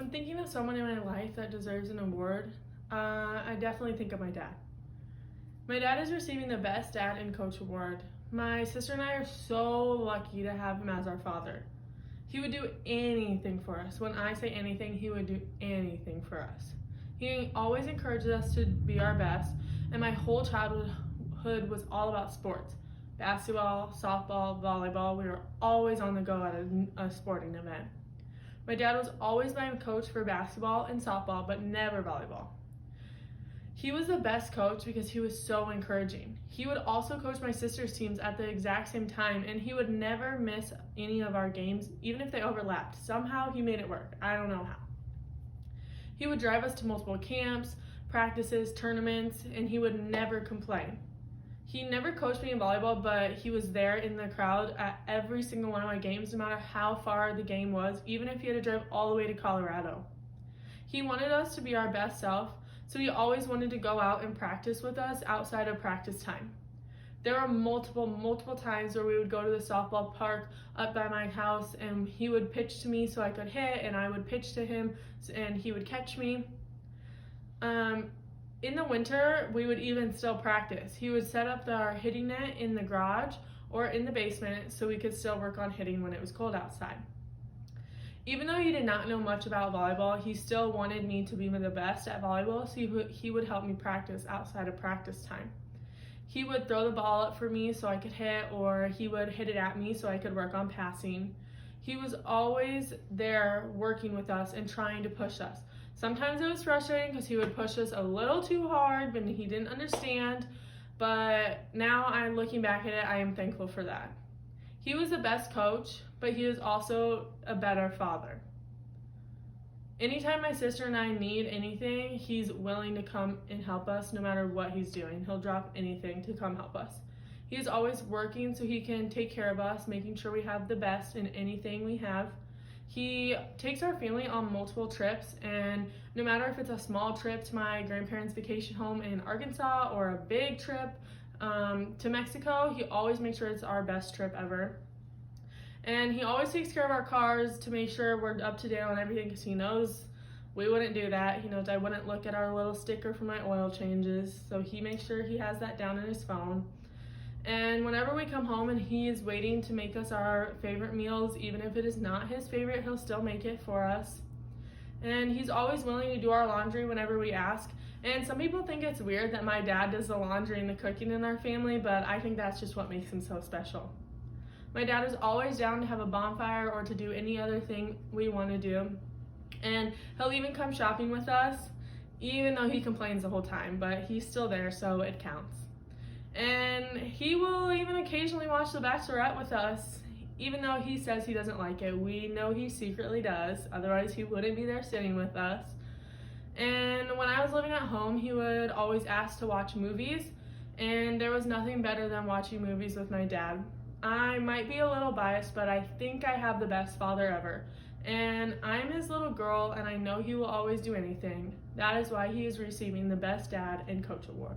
When thinking of someone in my life that deserves an award, I definitely think of my dad. My dad is receiving the Best Dad and Coach Award. My sister and I are so lucky to have him as our father. He would do anything for us. When I say anything, he would do anything for us. He always encourages us to be our best, and my whole childhood was all about sports. Basketball, softball, volleyball, we were always on the go at a sporting event. My dad was always my coach for basketball and softball, but never volleyball. He was the best coach because he was so encouraging. He would also coach my sister's teams at the exact same time, and he would never miss any of our games, even if they overlapped. Somehow he made it work. I don't know how. He would drive us to multiple camps, practices, tournaments, and he would never complain. He never coached me in volleyball, but he was there in the crowd at every single one of my games, no matter how far the game was, even if he had to drive all the way to Colorado. He wanted us to be our best self, so he always wanted to go out and practice with us outside of practice time. There were multiple times where we would go to the softball park up by my house, and he would pitch to me so I could hit, and I would pitch to him and he would catch me. In the winter, we would even still practice. He would set up our hitting net in the garage or in the basement so we could still work on hitting when it was cold outside. Even though he did not know much about volleyball, he still wanted me to be the best at volleyball, so he would help me practice outside of practice time. He would throw the ball up for me so I could hit, or he would hit it at me so I could work on passing. He was always there working with us and trying to push us. Sometimes it was frustrating because he would push us a little too hard when he didn't understand, but now I'm looking back at it, I am thankful for that. He was the best coach, but he was also a better father. Anytime my sister and I need anything, he's willing to come and help us no matter what he's doing. He'll drop anything to come help us. He's always working so he can take care of us, making sure we have the best in anything we have. He takes our family on multiple trips, and no matter if it's a small trip to my grandparents' vacation home in Arkansas or a big trip to Mexico, he always makes sure it's our best trip ever. And he always takes care of our cars to make sure we're up to date on everything because he knows we wouldn't do that. He knows I wouldn't look at our little sticker for my oil changes, so he makes sure he has that down in his phone. And whenever we come home and he is waiting to make us our favorite meals, even if it is not his favorite, he'll still make it for us. And he's always willing to do our laundry whenever we ask. And some people think it's weird that my dad does the laundry and the cooking in our family, but I think that's just what makes him so special. My dad is always down to have a bonfire or to do any other thing we want to do. And he'll even come shopping with us, even though he complains the whole time, but he's still there, so it counts. And he will even occasionally watch The Bachelorette with us, even though he says he doesn't like it. We know he secretly does, otherwise he wouldn't be there sitting with us. And when I was living at home, he would always ask to watch movies, and there was nothing better than watching movies with my dad. I might be a little biased, but I think I have the best father ever. And I'm his little girl, and I know he will always do anything. That is why he is receiving the Best Dad and Coach Award.